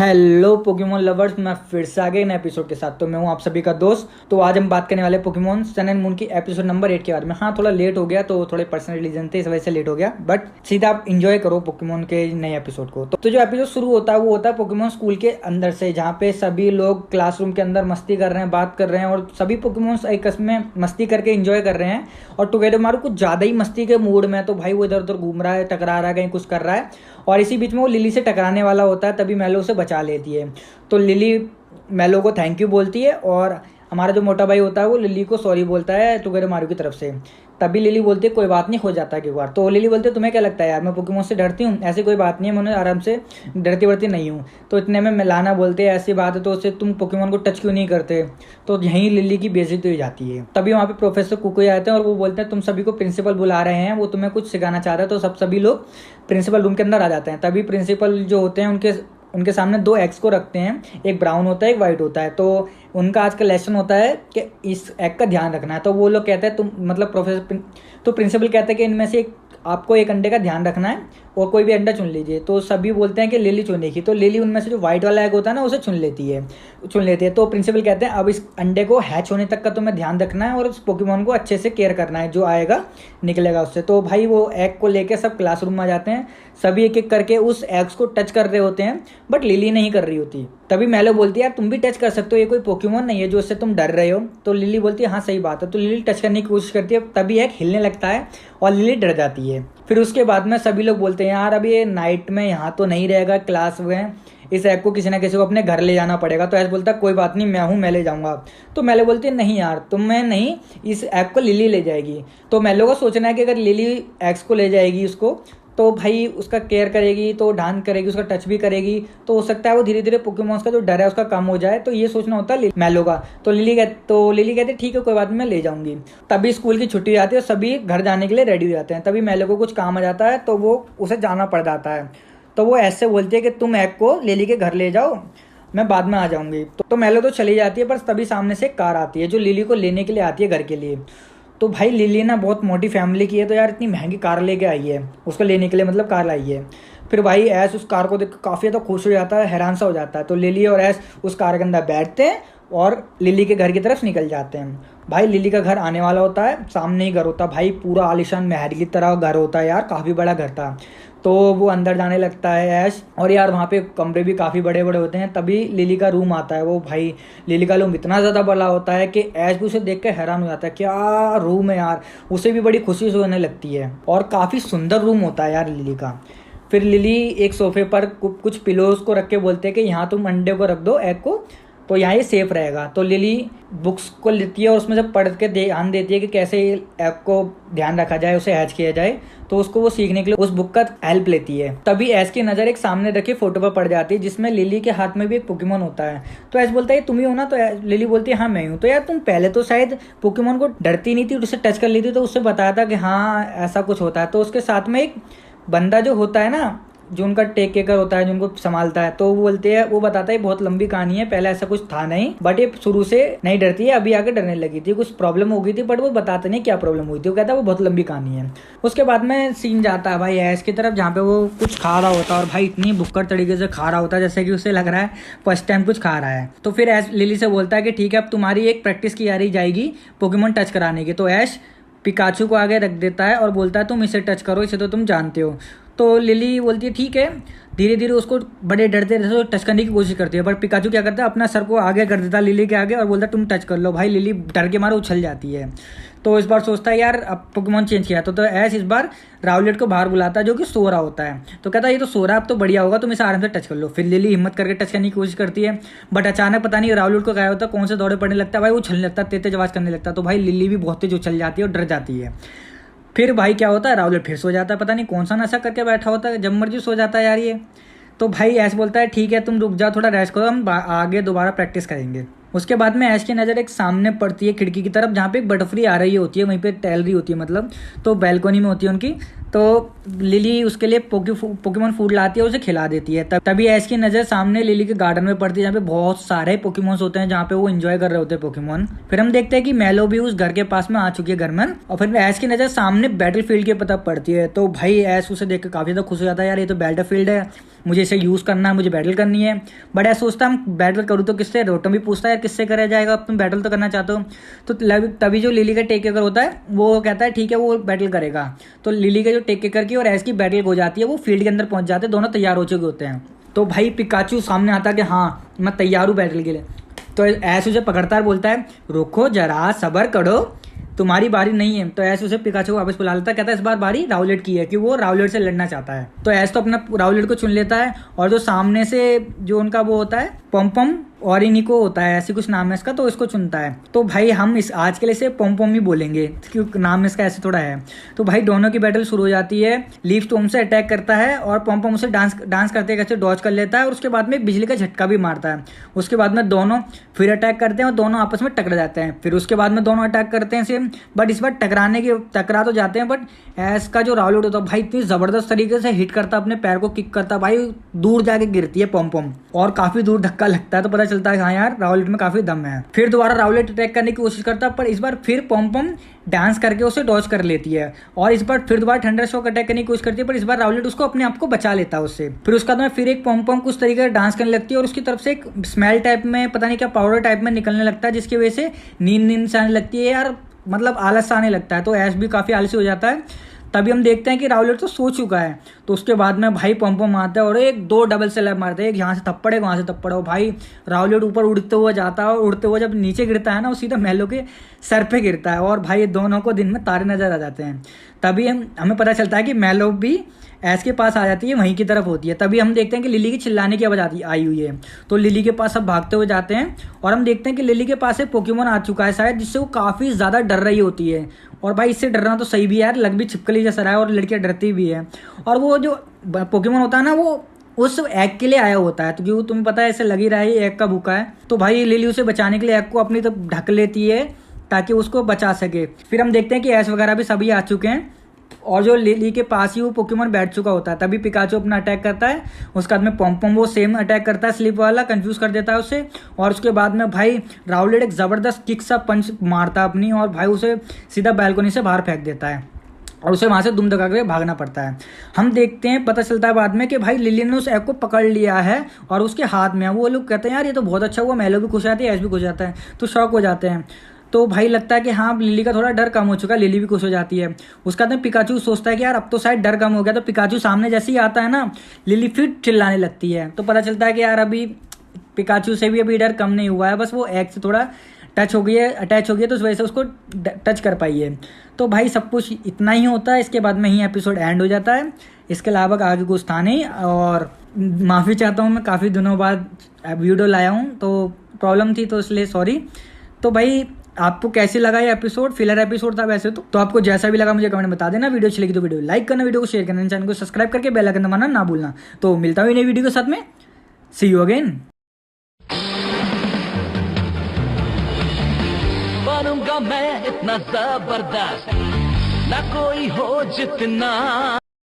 Hello Pokemon lovers, मैं फिर से आ गए नए एपिसोड के साथ। तो मैं हूँ आप सभी का दोस्त। तो आज हम बात करने वाले पोकेमोन सन एंड मून की एपिसोड नंबर 8 के बारे में। हाँ, थोड़ा लेट हो गया, तो थोड़े पर्सनल रीजन थे, इस वजह से लेट हो गया। बट सीधा आप इंजॉय करो पोकेमोन के नए एपिसोड को। तो जो एपिसोड शुरू होता है वो होता है पोकेमोन स्कूल के अंदर से, जहाँ पे सभी लोग क्लासरूम के अंदर मस्ती कर रहे हैं, बात कर रहे हैं, और सभी पोकेमोन एक में मस्ती करके इंजॉय कर रहे हैं। और टुगेडमारू कुछ ज़्यादा ही मस्ती के मूड में, तो भाई वो इधर उधर घूम रहा है, टकरा रहा है, कहीं कुछ कर रहा है। और इसी बीच में वो लिली से टकराने वाला होता है, तभी मेलो उसे बचा लेती है। तो लिली मेलो को थैंक यू बोलती है, और हमारा जो मोटा भाई होता है वो लिली को सॉरी बोलता है टुगेडमारू की तरफ से। तभी लिली बोलती है कोई बात नहीं, हो जाता है एक बार। तो लिली बोलती है तुम्हें क्या लगता है यार, मैं पोकेमोन से डरती हूँ? ऐसी कोई बात नहीं है, मैं आराम से डरती वरती नहीं हूँ। तो इतने में मिलाना बोलते हैं ऐसी बात है तो उससे तुम पोकेमोन को टच क्यों नहीं करते? तो यहीं लिली की बेइज्जती हो जाती है। तभी वहाँ पे प्रोफेसर कुकुई आते हैं और वो बोलते हैं तुम सभी को प्रिंसिपल बुला रहे हैं, वो तुम्हें कुछ सिखाना चाह रहे हैं। तो सभी लोग प्रिंसिपल रूम के अंदर आ जाते हैं। तभी प्रिंसिपल जो होते हैं उनके सामने दो एग्स को रखते हैं, एक ब्राउन होता है एक वाइट होता है। तो उनका आज का लेसन होता है कि इस एग का ध्यान रखना है। तो वो लोग कहते हैं तुम मतलब प्रोफेसर, तो प्रिंसिपल कहते हैं कि इनमें से आपको एक अंडे का ध्यान रखना है और कोई भी अंडा चुन लीजिए। तो सभी बोलते हैं कि लिली चुनेगी। तो लिली उनमें से जो व्हाइट वाला एग होता है ना उसे चुन लेती है। तो प्रिंसिपल कहते हैं अब इस अंडे को हैच होने तक का तुम्हें ध्यान रखना है और उस पोकेमोन को अच्छे से केयर करना है, जो आएगा निकलेगा उससे। तो भाई वो एग को लेकर सब क्लासरूम में आ जाते हैं। सभी एक एक करके उस एग्स को टच कर रहे होते हैं, बट लिली नहीं कर रही होती। तभी मेलो बोलती है यार तुम भी टच कर सकते हो, ये कोई पोकेमोन नहीं है जो उससे तुम डर रहे हो। तो लिली बोलती है हाँ सही बात है। तो लिली टच करने की कोशिश करती है, तभी एग हिलने लगता है और लिली डर जाती है। फिर उसके बाद में सभी लोग बोलते हैं यार अब ये नाइट में यहाँ तो नहीं रहेगा क्लास में, इस एग को किसी ना किसी को अपने घर ले जाना पड़ेगा। तो ऐसे बोलता है कोई बात नहीं, मैं हूँ, मैं ले जाऊंगा। तो मेलो बोलती है नहीं यार तुम्हें नहीं, इस एग को लिली ले जाएगी। तो मेलो को सोचना है कि अगर लिली एग्स को ले जाएगी उसको, तो भाई उसका केयर करेगी, तो ध्यान करेगी, उसका टच भी करेगी, तो हो सकता है वो धीरे धीरे पोकेमॉन्स का जो डर है उसका कम हो जाए। तो ये सोचना होता है मेलो का। तो लिली कहती है ठीक है कोई बात नहीं, मैं ले जाऊंगी। तभी स्कूल की छुट्टी आती है और सभी घर जाने के लिए रेडी हो जाते हैं। तभी मेलो को कुछ काम आ जाता है, तो वो उसे जाना पड़ जाता है। तो वो ऐसे बोलती है कि तुम एग को लिली के घर ले जाओ, मैं बाद में आ जाऊंगी। तो मेलो तो चली जाती है, पर तभी सामने से एक कार आती है जो लिली को लेने के लिए आती है घर के लिए। तो भाई लिली ना बहुत मोटी फैमिली की है, तो यार इतनी महंगी कार लेके आई है उसको लेने के लिए, मतलब कार लाई है। फिर भाई ऐश उस कार को देख काफ़ी ज़्यादा खुश हो जाता है, हैरान सा हो जाता है। तो लिली और ऐश उस कार के अंदर बैठते हैं और लिली के घर की तरफ निकल जाते हैं। भाई लिली का घर आने वाला होता है, सामने ही घर होता है, भाई पूरा आलीशान महल की तरह घर होता है यार, काफ़ी बड़ा घर था। तो वो अंदर जाने लगता है ऐश, और यार वहाँ पे कमरे भी काफ़ी बड़े बड़े होते हैं। तभी लिली का रूम आता है। वो भाई लिली का रूम इतना ज़्यादा बड़ा होता है कि ऐश भी उसे देख के हैरान हो जाता है, क्या रूम है यार। उसे भी बड़ी खुशी से होने लगती है, और काफ़ी सुंदर रूम होता है यार लिली का। फिर लिली एक सोफे पर कुछ पिलोज को रख के बोलते हैं कि यहाँ तुम अंडे को रख दो, एग को, तो यहाँ ये सेफ रहेगा। तो लिली बुक्स को लेती है और उसमें से पढ़ के ध्यान देती है कि कैसे एग को ध्यान रखा जाए, उसे हैच किया जाए। तो उसको वो सीखने के लिए उस बुक का हेल्प लेती है। तभी ऐश की नज़र एक सामने रखी फोटो पर पड़ जाती है, जिसमें लिली के हाथ में भी एक पोकेमोन होता है। तो ऐश बोलता है तुम ही हो ना? तो लिली बोलती है हाँ मैं हूँ। तो यार तुम पहले तो शायद पोकेमोन को डरती नहीं थी, उसे टच कर लेती, तो उससे बताया था कि हाँ ऐसा कुछ होता है। तो उसके साथ में एक बंदा जो होता है ना, जो उनका टेक केयर होता है, जो उनको संभालता है, तो वो बोलते हैं, वो बताता है बहुत लंबी कहानी है, पहले ऐसा कुछ था नहीं, बट ये शुरू से नहीं डरती है, अभी आके डरने लगी थी, कुछ प्रॉब्लम हो गई थी, बट वो बताते नहीं क्या प्रॉब्लम हुई थी। वो कहता है वो बहुत लंबी कहानी है। उसके बाद में सीन जाता है भाई ऐश की तरफ, जहाँ पे वो कुछ खा रहा होता है, और भाई इतनी भुक्कड़ तरीके से खा रहा होता है जैसे कि उसे लग रहा है फर्स्ट टाइम कुछ खा रहा है। तो फिर ऐश लिली से बोलता है कि ठीक है अब तुम्हारी एक प्रैक्टिस की जा जाएगी पोकेमोन टच कराने की। तो ऐश पिकाचू को आगे रख देता है और बोलता है तुम इसे टच करो, इसे तो तुम जानते हो। तो लिली बोलती है ठीक है, धीरे धीरे उसको बड़े डरते रहते तो टच करने की कोशिश करती है, पर पिकाचू क्या करता है अपना सर को आगे कर देता है लिली के आगे और बोलता है तुम टच कर लो। भाई लिली डर के मारे उछल जाती है। तो इस बार सोचता है यार अब पोकेमोन चेंज किया, तो ऐश इस बार राउलेट को बाहर बुलाता है जो कि सो रहा होता है। तो कहता है ये तो सो रहा है, अब तो बढ़िया होगा, तुम इसे आराम से टच कर लो। फिर लिली हिम्मत करके टच करने की कोशिश करती है, बट अचानक पता नहीं राउलेट को क्या होता है, कौन से दौड़े पड़ने लगता है, भाई वो उछलने लगता है, तेज तेज आवाज़ करने लगता है। तो भाई लिली भी बहुत तेज उछल जाती है और डर जाती है। फिर भाई क्या होता है, राउलेट फिर सो जाता है, पता नहीं कौन सा नशा करके बैठा होता है, जब मर्जी सो जाता है यार ये। तो भाई ऐश बोलता है ठीक है तुम रुक जाओ, थोड़ा रेस्ट करो, हम आगे दोबारा प्रैक्टिस करेंगे। उसके बाद में ऐश की नज़र एक सामने पड़ती है खिड़की की तरफ, जहाँ पे एक बटरफ्ली आ रही होती है, वहीं पे टहल रही होती है, मतलब तो बैल्कोनी में होती है उनकी। तो लिली उसके लिए पोकेमोन फूड लाती है, उसे खिला देती है। तभी ऐश की नज़र सामने लिली के गार्डन में पड़ती है जहाँ पे बहुत सारे पोकेमोन्स होते हैं, जहाँ पे वो एंजॉय कर रहे होते हैं पोकेमोन। फिर हम देखते हैं कि मेलो भी उस घर के पास में आ चुकी है, घर में। और फिर ऐश की नज़र सामने बैटल फील्ड के पता पड़ती है। तो भाई ऐश उसे देख कर काफ़ी ज़्यादा खुश हो जाता है, यार ये तो बैटल फील्ड है, मुझे इसे यूज़ करना है, मुझे बैटल करनी है। बट ऐसा सोचता हम बैटल करूँ तो किससे। रोटम भी पूछता है यार किससे करा जाएगा, अब तुम बैटल तो करना चाहते हो। तो तभी जो लिली का टेक केकर होता है वो कहता है ठीक है वो बैटल करेगा। तो लिली का जो टेक केकर की और ऐश की बैटल हो जाती है, वो फील्ड के अंदर पहुंच जाते हैं, दोनों तैयार हो चुके होते हैं। तो भाई पिकाचू सामने आता है कि हाँ मैं तैयार हूँ बैटल के लिए। तो ऐश उसे पकड़ता है, बोलता है रुको जरा सब्र करो, तुम्हारी बारी नहीं है। तो ऐश उसे पिकाचू को वापस बुला लेता है, कहता है इस बार बारी राउलेट की है कि वो राउलेट से लड़ना चाहता है। तो ऐश तो अपना राउलेट को चुन लेता है और जो सामने से जो उनका वो होता है पम और इनिको होता है, ऐसे कुछ नाम है इसका, तो इसको चुनता है। तो भाई हम इस आज के लिए इसे पम ही बोलेंगे क्योंकि नाम इसका ऐसे थोड़ा है। तो भाई दोनों की बैटल शुरू हो जाती है। लीफ स्टॉर्म से अटैक करता है और पम उसे डांस करते करते डॉज कर लेता है और उसके बाद में बिजली का झटका भी मारता है। उसके बाद में दोनों फिर अटैक करते हैं और दोनों आपस में टकरा जाते हैं। फिर उसके बाद में दोनों अटैक करते हैं सेम, बट इस बार टकरा तो जाते हैं, बट ऐश का जो राउलेट होता है भाई इतनी जबरदस्त तरीके से हिट करता है, अपने पैर को किक करता है, भाई दूर जाके गिरती है पम और काफी दूर धक्का लगता है। तो पता चलता है हाँ यार राउलेट में काफी दम है। फिर दोबारा राउलेट अटैक करने की कोशिश करता है, पर इस बार फिर पम डांस करके उसे डॉज कर लेती है। और इस बार फिर दोबारा थंडर शॉक अटैक करने की कोशिश करती है, पर इस बार राउलेट उसको अपने आप को बचा लेता है उससे। फिर उसका बाद में फिर एक पम कुछ तरीके से डांस करने लगती है और उसकी तरफ से एक स्मेल टाइप में पता नहीं क्या पाउडर टाइप में निकलने लगता है, जिसकी वजह से नींद से आने लगती है यार, मतलब आलस आने लगता है। तो ऐश भी काफी आलसी हो जाता है। तभी हम देखते हैं कि राउलेट तो सो चुका है। तो उसके बाद में भाई पम मारता है और एक दो डबल स्लैप मारते हैं, एक यहाँ से थप्पड़ है वहाँ से थप्पड़ है। भाई राउलेट ऊपर उड़ते हुए जाता है और उड़ते हुए जब नीचे गिरता है ना, वो सीधा मेलो के सर पे गिरता है और भाई दोनों को दिन में तारे नजर आ जाते हैं। तभी हमें पता चलता है कि मेलो भी ऐश के पास आ जाती है, वहीं की तरफ होती है। तभी हम देखते हैं कि लिली की चिल्लाने की आवाज़ आई हुई है। तो लिली के पास सब भागते हुए जाते हैं और हम देखते हैं कि लिली के पास एक पोकेमोन आ चुका है शायद, जिससे वो काफ़ी ज़्यादा डर रही होती है। और भाई इससे डरना तो सही भी है यार, लग भी छिपकली जैसा रहा है और लड़कियाँ डरती भी है। और वो जो पोकेमोन होता है ना, वो उस एग के लिए आया होता है, तो क्योंकि तुम्हें पता है ऐसे लग ही रहा है एग का भूखा है। तो भाई लिली उसे बचाने के लिए एग को अपनी तरफ ढक लेती है ताकि उसको बचा सके। फिर हम देखते हैं कि ऐश वगैरह भी सभी आ चुके हैं और जो लिली के पास ही वो पोकेमोन बैठ चुका होता है। तभी पिकाचू अपना अटैक करता है, उसके बाद में पम वो सेम अटैक करता है, स्लिप वाला कंफ्यूज कर देता है उसे। और उसके बाद में भाई राउलेट एक जबरदस्त किक सा पंच मारता है अपनी और भाई उसे सीधा बैल्कनी से बाहर फेंक देता है और उसे वहां से दुम दगा के भागना पड़ता है। हम देखते हैं, पता चलता है बाद में कि भाई लिली ने उस एग को पकड़ लिया है और उसके हाथ में है। वो लोग कहते हैं यार ये तो बहुत अच्छा हुआ, मेलो भी खुश आती है, ऐश भी खुश जाता है, तो शौक हो जाते हैं। तो भाई लगता है कि हाँ लिली का थोड़ा डर कम हो चुका है, लिली भी खुश हो जाती है। उसका बाद पिकाचू सोचता है कि यार अब तो शायद डर कम हो गया। तो पिकाचू सामने जैसे ही आता है ना, लिली फिर चिल्लाने लगती है। तो पता चलता है कि यार अभी पिकाचू से भी अभी डर कम नहीं हुआ है, बस वो एग से थोड़ा अटैच हो गई है, तो उस वजह से उसको टच कर पाई है। तो भाई सब कुछ इतना ही होता है, इसके बाद में ही एपिसोड एंड हो जाता है। इसके अलावा आगे कुछ था नहीं और माफ़ी चाहता हूँ, मैं काफ़ी दिनों बाद वीडियो लाया हूँ तो प्रॉब्लम थी, तो इसलिए सॉरी। तो भाई आपको कैसे लगा ये एपिसोड, फिलर एपिसोड था वैसे तो आपको जैसा भी लगा मुझे कमेंट में बता देना। वीडियो अच्छी लगी तो वीडियो लाइक करना, वीडियो को शेयर करना, चैनल को सब्सक्राइब करके बेल आइकन दबाना ना भूलना। तो मिलता हूँ नई वीडियो के साथ में, सी यू अगेन। बनूंगा मैं इतना जबरदस्त, ना कोई हो जितना